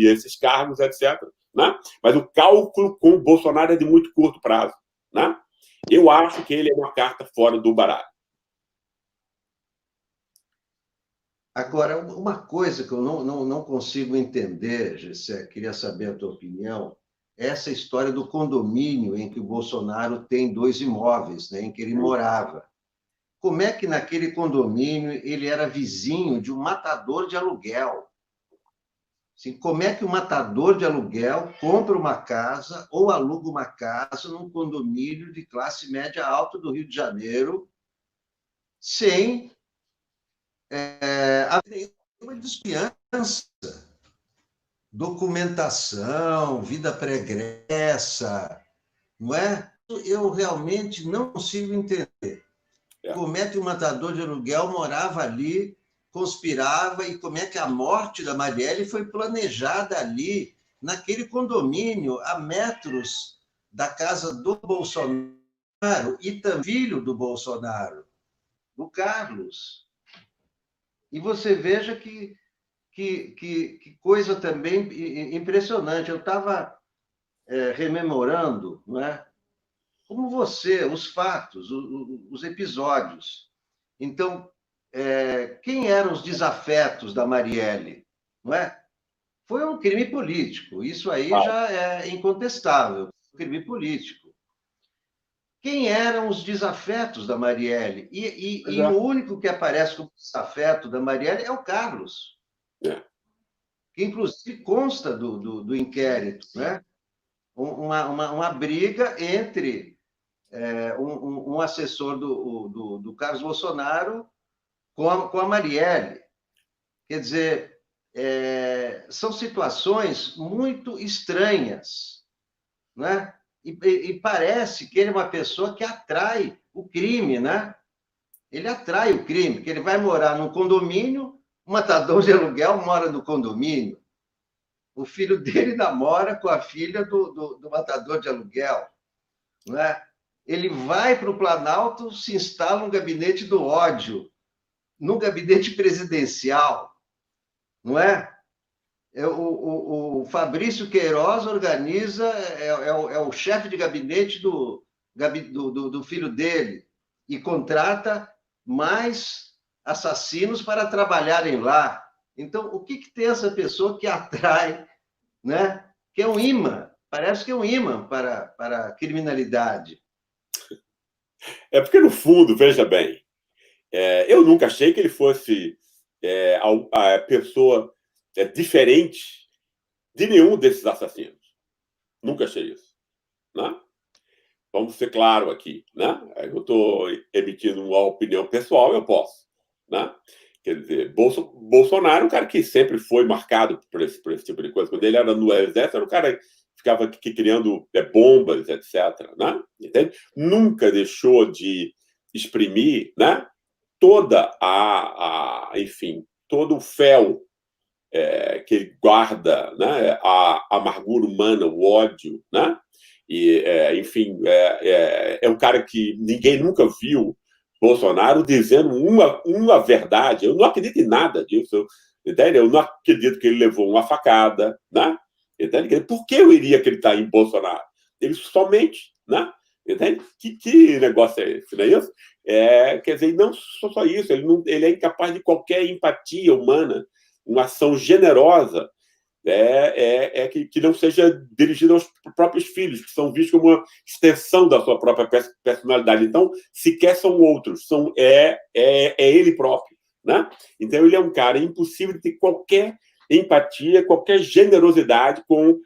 esses cargos, etc. Né? Mas o cálculo com o Bolsonaro é de muito curto prazo. Né? Eu acho que ele é uma carta fora do baralho. Agora, uma coisa que eu não consigo entender, Gessé, queria saber a tua opinião, é essa história do condomínio em que o Bolsonaro tem 2 imóveis, né, em que ele morava. Como é que naquele condomínio ele era vizinho de um matador de aluguel? Assim, como é que um matador de aluguel compra uma casa ou aluga uma casa num condomínio de classe média alta do Rio de Janeiro sem haver nenhuma desfiança, documentação, vida pregressa, não é? Eu realmente não consigo entender como é que o matador de aluguel morava ali, conspirava, e como é que a morte da Marielle foi planejada ali, naquele condomínio, a metros da casa do Bolsonaro e também filho do Bolsonaro, do Carlos. E você veja que coisa também impressionante. Eu estava rememorando, não é? Como você, os fatos, os episódios. Então, quem eram os desafetos da Marielle? Não é? Foi um crime político, isso aí já é incontestável, um crime político. Quem eram os desafetos da Marielle? E o único que aparece como desafeto da Marielle é o Carlos, que inclusive consta do inquérito, né? Uma briga entre um assessor do Carlos Bolsonaro com a Marielle. Quer dizer, são situações muito estranhas, né? E parece que ele é uma pessoa que atrai o crime, né? Ele atrai o crime, que ele vai morar num condomínio, um matador de aluguel mora no condomínio, o filho dele namora com a filha do matador de aluguel, não é? Ele vai para o Planalto, se instala no gabinete do ódio, no gabinete presidencial, não é? O Fabrício Queiroz organiza, é o chefe de gabinete do filho dele, e contrata mais assassinos para trabalharem lá. Então, o que tem essa pessoa que atrai, né? Que é um imã, parece que é um imã para a criminalidade. É porque, no fundo, veja bem, eu nunca achei que ele fosse a pessoa diferente de nenhum desses assassinos. Nunca achei isso. Né? Vamos ser claro aqui. Né? Eu estou emitindo uma opinião pessoal, eu posso. Né? Quer dizer, Bolsonaro é um cara que sempre foi marcado por esse tipo de coisa. Quando ele era no exército, era um cara que ficava aqui criando bombas, etc. Né? Entende? Nunca deixou de exprimir, né, enfim, todo o fel que ele guarda, né, a amargura humana, o ódio, né? E, enfim, é um cara que ninguém nunca viu Bolsonaro dizendo uma verdade. Eu não acredito em nada disso, entende? Eu não acredito que ele levou uma facada, né? Entende? Por que eu iria acreditar em Bolsonaro? Ele somente, né? Entende? Que negócio é esse, não é isso? Quer dizer, não só isso, ele é incapaz de qualquer empatia humana, uma ação generosa que não seja dirigida aos próprios filhos, que são vistos como uma extensão da sua própria personalidade. Então, sequer são outros, é ele próprio. Né? Então, ele é um cara impossível de ter qualquer empatia, qualquer generosidade com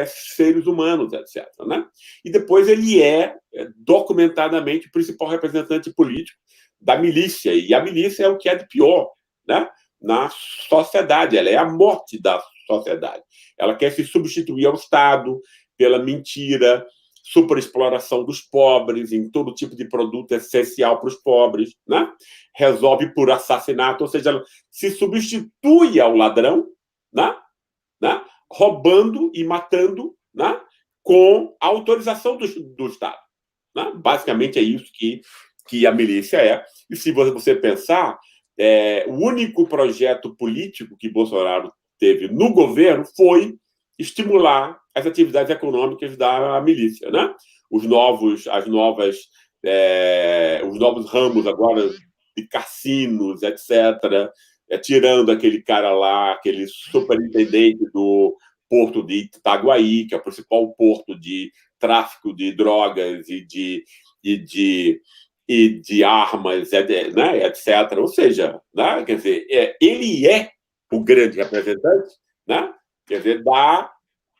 seres humanos, etc. Né? E depois ele é documentadamente o principal representante político da milícia, e a milícia é o que é de pior, né? Na sociedade, ela é a morte da sociedade. Ela quer se substituir ao Estado pela mentira, superexploração dos pobres em todo tipo de produto essencial para os pobres, né? Resolve por assassinato, ou seja, ela se substitui ao ladrão, né? Roubando e matando, né? Com a autorização do Estado. Né? Basicamente é isso que a milícia é. E se você pensar, o único projeto político que Bolsonaro teve no governo foi estimular as atividades econômicas da milícia, né? Os novos ramos agora de cassinos, etc., tirando aquele cara lá, aquele superintendente do porto de Itaguaí, que é o principal porto de tráfico de drogas e de armas, né, etc. Ou seja, né, quer dizer, ele é o grande representante, né, quer dizer, da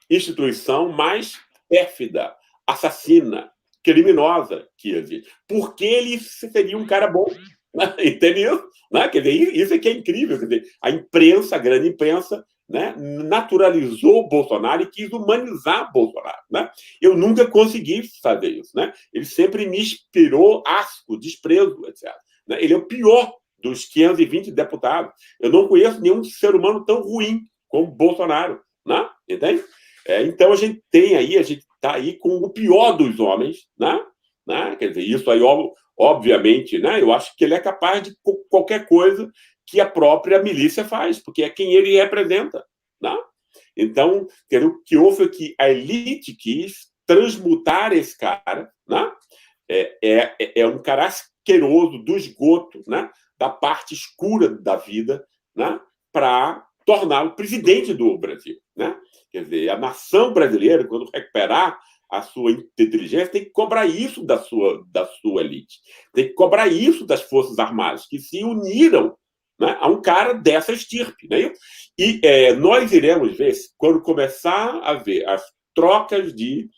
instituição mais pérfida, assassina, criminosa que existe. Porque ele seria um cara bom. Né? Entendeu? Né? Quer dizer, isso é que é incrível. Quer dizer, a imprensa, a grande imprensa, né, naturalizou Bolsonaro e quis humanizar Bolsonaro. Né? Eu nunca consegui fazer isso. Né? Ele sempre me inspirou asco, desprezo, etc. Né? Ele é o pior dos 520 deputados. Eu não conheço nenhum ser humano tão ruim como Bolsonaro. Né? Entende? Então a gente está aí com o pior dos homens, né? Quer dizer, isso aí, obviamente, né? Eu acho que ele é capaz de qualquer coisa que a própria milícia faz, porque é quem ele representa, né? Então, o que houve é que a elite quis transmutar esse cara, né? É um cara asqueroso do esgoto, né? Da parte escura da vida, né? Para torná-lo presidente do Brasil, né? Quer dizer, a nação brasileira, quando recuperar a sua inteligência, tem que cobrar isso da sua elite. Tem que cobrar isso das Forças Armadas, que se uniram, né, a um cara dessa estirpe. Né? E nós iremos ver, quando começar a ver as trocas de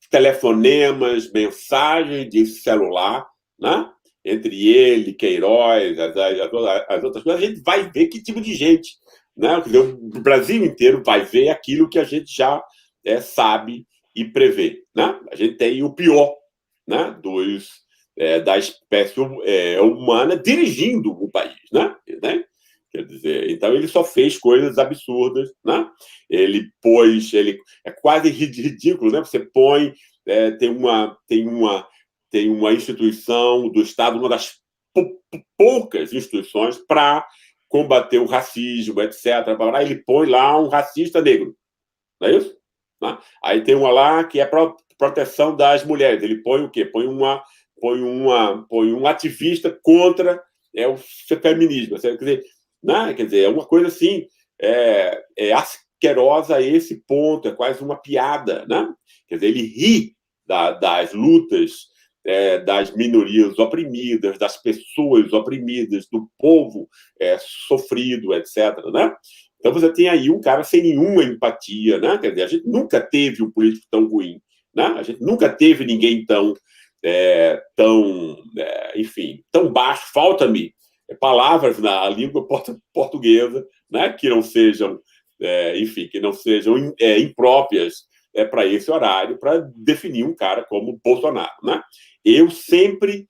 telefonemas, mensagens de celular, né? Entre ele, Queiroz, as outras coisas, a gente vai ver que tipo de gente. Né? O Brasil inteiro vai ver aquilo que a gente já sabe e prevê. Né? A gente tem o pior, né, da espécie humana dirigindo o país. Né? Quer dizer, então ele só fez coisas absurdas. Né? Ele é quase ridículo, né? Você põe, tem uma instituição do Estado, uma das poucas instituições para combater o racismo, etc. Ele põe lá um racista negro, não é isso? Né? Aí tem uma lá que é para proteção das mulheres. Ele põe o quê? Põe um ativista contra o feminismo. Quer dizer, né? É uma coisa assim, asquerosa a esse ponto, é quase uma piada. Né? Quer dizer, ele ri das lutas das minorias oprimidas, das pessoas oprimidas, do povo sofrido, etc. Né? Então você tem aí um cara sem nenhuma empatia. Né? Quer dizer, a gente nunca teve um político tão ruim. Né? A gente nunca teve ninguém enfim, tão baixo. Falta-me palavras na língua portuguesa, né, que não sejam, enfim, que não sejam impróprias para esse horário, para definir um cara como Bolsonaro. Né? Eu sempre,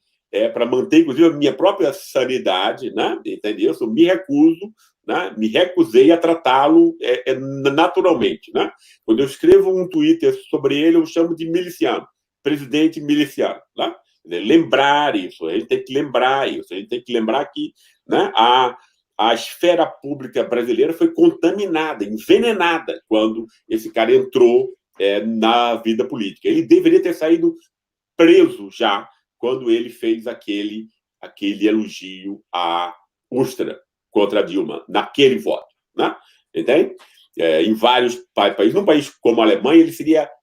para manter, inclusive, a minha própria sanidade, né, entendeu? Eu me recusei a tratá-lo naturalmente. Né? Quando eu escrevo um Twitter sobre ele, eu chamo de miliciano, presidente miliciano. Né? Lembrar isso, a gente tem que lembrar isso, a gente tem que lembrar que, né, a esfera pública brasileira foi contaminada, envenenada, quando esse cara entrou na vida política. Ele deveria ter saído preso já quando ele fez aquele elogio à Ustra contra a Dilma, naquele voto. Né? Entende? Em vários países, num país como a Alemanha,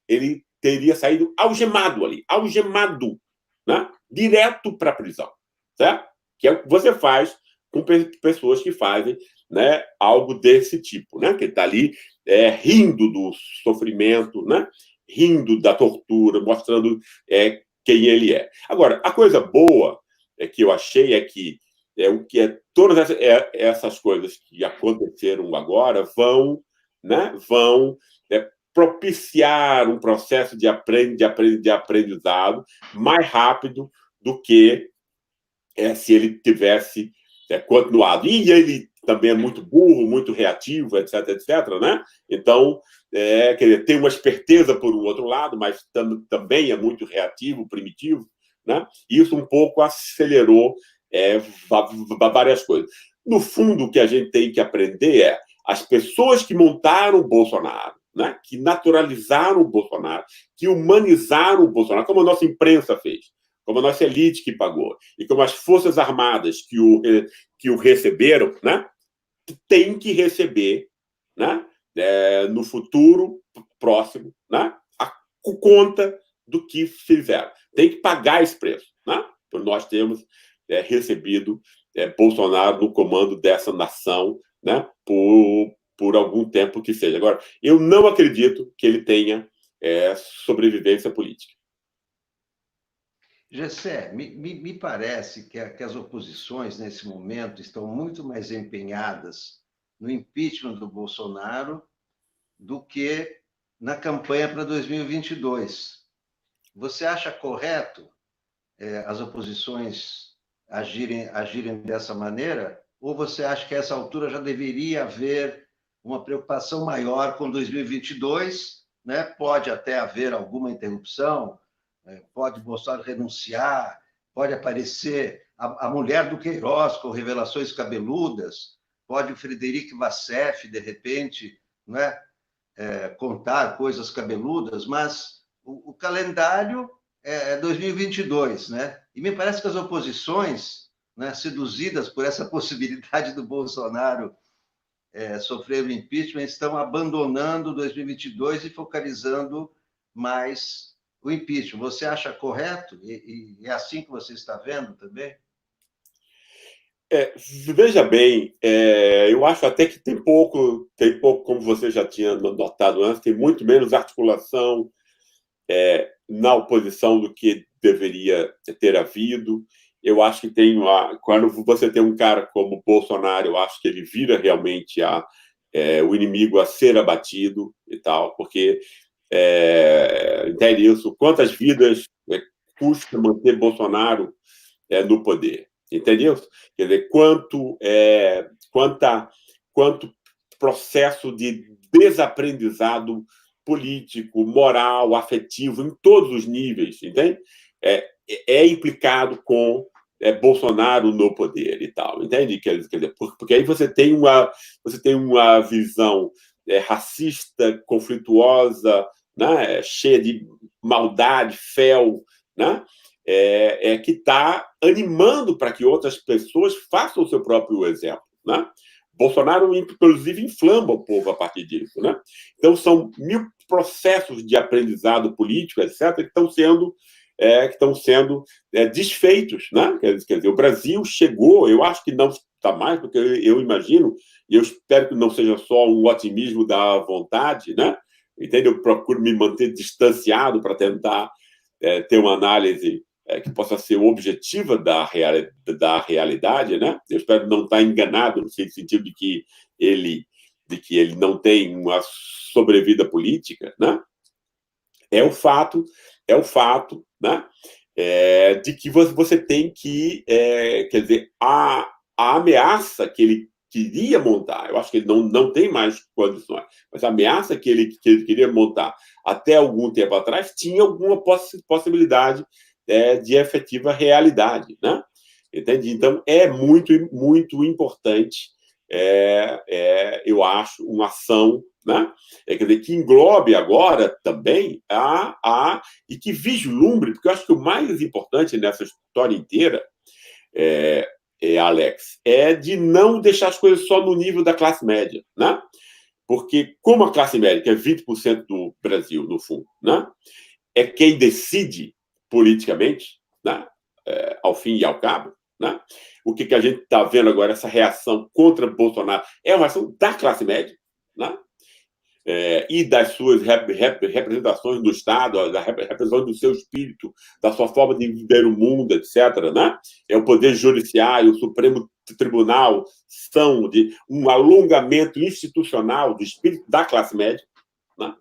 ele teria saído algemado ali, algemado, né? Direto para a prisão, certo? Que é o que você faz com pessoas que fazem, né, algo desse tipo, né? Que está ali rindo do sofrimento, né? Rindo da tortura, mostrando quem ele é. Agora, a coisa boa que eu achei é que todas essas coisas que aconteceram agora vão propiciar um processo de aprendizado mais rápido do que se ele tivesse continuado. E ele também é muito burro, muito reativo, etc., né? Então, quer dizer, tem uma esperteza por um outro lado, mas também é muito reativo, primitivo, né? E isso um pouco acelerou várias coisas. No fundo, o que a gente tem que aprender é as pessoas que montaram o Bolsonaro, né? Que naturalizaram o Bolsonaro, que humanizaram o Bolsonaro, como a nossa imprensa fez, como a nossa elite que pagou, e como as Forças Armadas que o receberam, né? Tem que receber, né? No futuro próximo, né? A conta do que fizeram. Tem que pagar esse preço, né? Por nós temos recebido Bolsonaro no comando dessa nação, né? Por algum tempo que seja. Agora, eu não acredito que ele tenha sobrevivência política. Gessé, me parece que as oposições, nesse momento, estão muito mais empenhadas no impeachment do Bolsonaro do que na campanha para 2022. Você acha correto as oposições agirem dessa maneira? Ou você acha que a essa altura já deveria haver uma preocupação maior com 2022? Né? Pode até haver alguma interrupção, pode Bolsonaro renunciar, pode aparecer a mulher do Queiroz com revelações cabeludas, pode o Frederico Vassef, de repente, né, contar coisas cabeludas, mas o calendário é 2022, né? E me parece que as oposições, né, seduzidas por essa possibilidade do Bolsonaro sofrer o impeachment, estão abandonando 2022 e focalizando mais o impeachment. Você acha correto? E é assim que você está vendo também? Veja bem, eu acho até que tem pouco, como você já tinha notado antes, tem muito menos articulação na oposição do que deveria ter havido. Eu acho que quando você tem um cara como Bolsonaro, eu acho que ele vira realmente o inimigo a ser abatido e tal, porque entende isso? Quantas vidas custa manter Bolsonaro no poder? Entendeu? Quer dizer, quanto processo de desaprendizado político, moral, afetivo, em todos os níveis, entende? Implicado com Bolsonaro no poder e tal, entende? Quer dizer, porque aí você tem uma visão racista, conflituosa, né? Cheia de maldade, fel, né? Que está animando para que outras pessoas façam o seu próprio exemplo, né? Bolsonaro, inclusive, inflama o povo a partir disso, né? Então, são 1000 processos de aprendizado político, etc., que estão sendo desfeitos, né? Quer dizer, o Brasil chegou, eu acho que não está mais, porque eu imagino, e eu espero que não seja só um otimismo da vontade, né? Entende? Eu procuro me manter distanciado para tentar ter uma análise que possa ser objetiva da realidade, né? Eu espero não estar enganado no sentido de que ele não tem uma sobrevida política, né? É o fato, né? De que você tem que, quer dizer, a ameaça que ele queria montar, eu acho que ele não tem mais condições, mas a ameaça que ele queria montar até algum tempo atrás tinha alguma possibilidade de efetiva realidade, né? Entende? Então, é muito, muito importante, eu acho, uma ação, né? Quer dizer, que englobe agora também e que vislumbre, porque eu acho que o mais importante nessa história inteira, Alex, de não deixar as coisas só no nível da classe média, né? Porque, como a classe média, que é 20% do Brasil, no fundo, né? É quem decide politicamente, né? Ao fim e ao cabo, né? O que a gente está vendo agora, essa reação contra Bolsonaro, é uma reação da classe média, né? e das suas representações do Estado, da representação do seu espírito, da sua forma de viver o mundo, etc., né? O Poder Judiciário, o Supremo Tribunal, são de um alongamento institucional do espírito da classe média, né?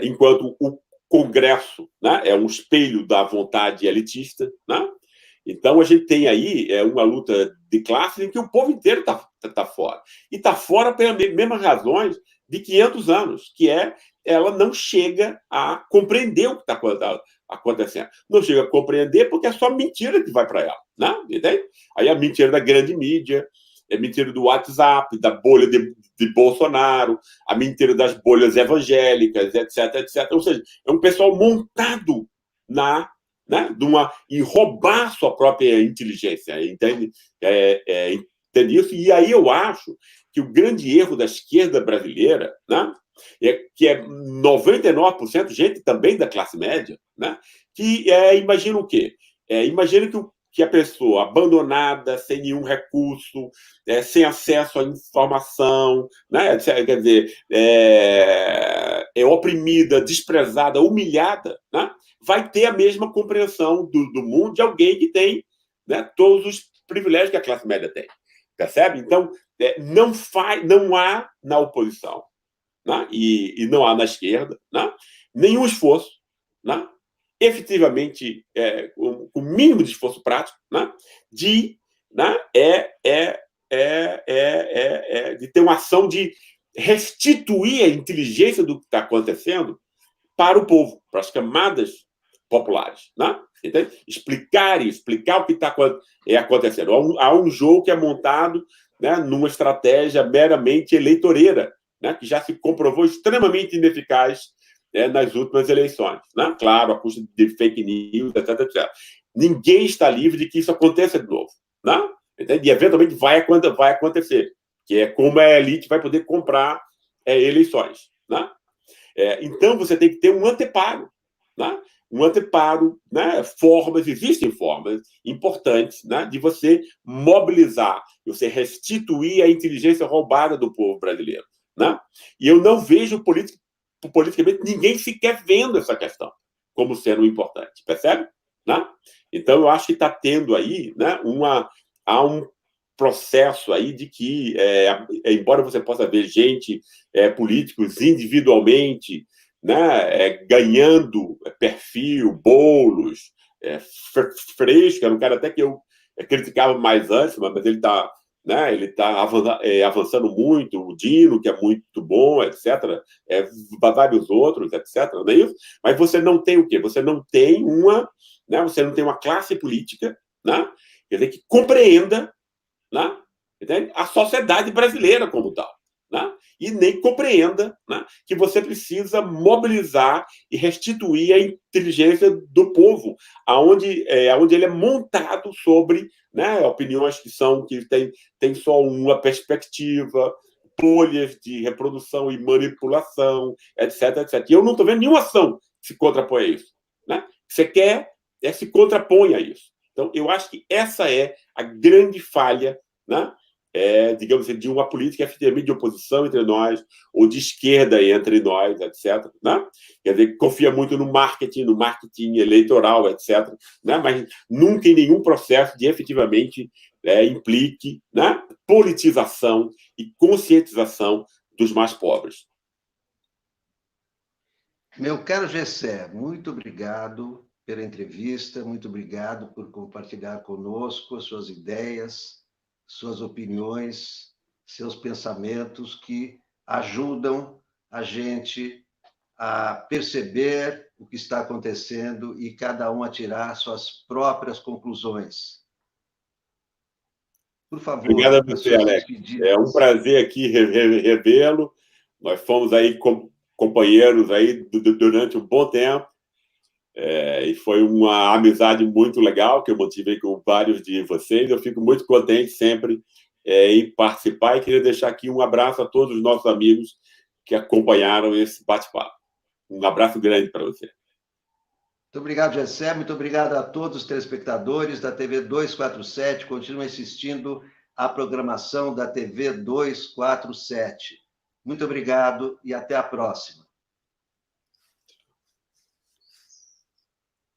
Enquanto o Congresso, né, é um espelho da vontade elitista, né? Então, a gente tem aí uma luta de classe em que o povo inteiro está fora. E está fora pelas mesmas razões de 500 anos, que ela não chega a compreender o que está acontecendo. Não chega a compreender porque é só mentira que vai para ela, né? Entende? Aí a mentira da grande mídia, é mentira do WhatsApp, da bolha de Bolsonaro, a mentira das bolhas evangélicas, etc, etc. Ou seja, é um pessoal montado né, e roubar sua própria inteligência, entende? Entende isso? E aí eu acho que o grande erro da esquerda brasileira, né, que é 99% gente também da classe média, né, que imagina o quê? Imagina que a pessoa abandonada, sem nenhum recurso, sem acesso à informação, né, quer dizer, oprimida, desprezada, humilhada, né, vai ter a mesma compreensão do mundo de alguém que tem, né, todos os privilégios que a classe média tem. Percebe? Então, não há na oposição, né, e não há na esquerda, né, nenhum esforço, né, efetivamente, com o mínimo de esforço prático, né, de ter uma ação de restituir a inteligência do que está acontecendo para o povo, para as camadas populares, né? Entende? Explicar o que está acontecendo. Há um jogo que é montado, né, numa estratégia meramente eleitoreira, né, que já se comprovou extremamente ineficaz nas últimas eleições, né? Claro, a custa de fake news, etc, etc. Ninguém está livre de que isso aconteça de novo, né? Entende? E eventualmente vai acontecer, que é como a elite vai poder comprar eleições, né? Então, você tem que ter um anteparo, né? Um anteparo, né? Existem formas importantes, né, de você mobilizar, de você restituir a inteligência roubada do povo brasileiro, né? E eu não vejo politicamente ninguém sequer vendo essa questão como sendo importante, percebe? Né? Então, eu acho que está tendo aí, né, há um processo aí de que, embora você possa ver gente, políticos individualmente, né, ganhando perfil, bolos, Freixo, que era um cara até que eu criticava mais antes, mas ele está, né, avançando muito, o Dino, que é muito bom, etc., vários outros, etc., não é isso? Mas você não tem o quê? Você não tem uma classe política, né, quer dizer, que compreenda, né, a sociedade brasileira como tal, né? E nem compreenda, né, que você precisa mobilizar e restituir a inteligência do povo, aonde ele é montado sobre, né, opiniões que tem só uma perspectiva, bolhas de reprodução e manipulação, etc, etc. E eu não estou vendo nenhuma ação que se contrapõe a isso, né? Você quer se contrapõe a isso. Então, eu acho que essa é a grande falha, né, digamos assim, de uma política efetivamente de oposição entre nós, ou de esquerda entre nós, etc., né? Quer dizer, confia muito no marketing eleitoral, etc., né? Mas nunca em nenhum processo de efetivamente implique, né, politização e conscientização dos mais pobres. Meu caro Gessé, muito obrigado pela entrevista, muito obrigado por compartilhar conosco suas ideias, suas opiniões, seus pensamentos que ajudam a gente a perceber o que está acontecendo e cada um a tirar suas próprias conclusões. Por favor, obrigado a você, Alex. É um prazer aqui revê-lo. Nós fomos aí companheiros aí durante um bom tempo. E foi uma amizade muito legal que eu mantive com vários de vocês. Eu fico muito contente sempre em participar e queria deixar aqui um abraço a todos os nossos amigos que acompanharam esse bate-papo. Um abraço grande para você. Muito obrigado, Gessé. Muito obrigado a todos os telespectadores da TV 247. Continuem assistindo à programação da TV 247. Muito obrigado e até a próxima.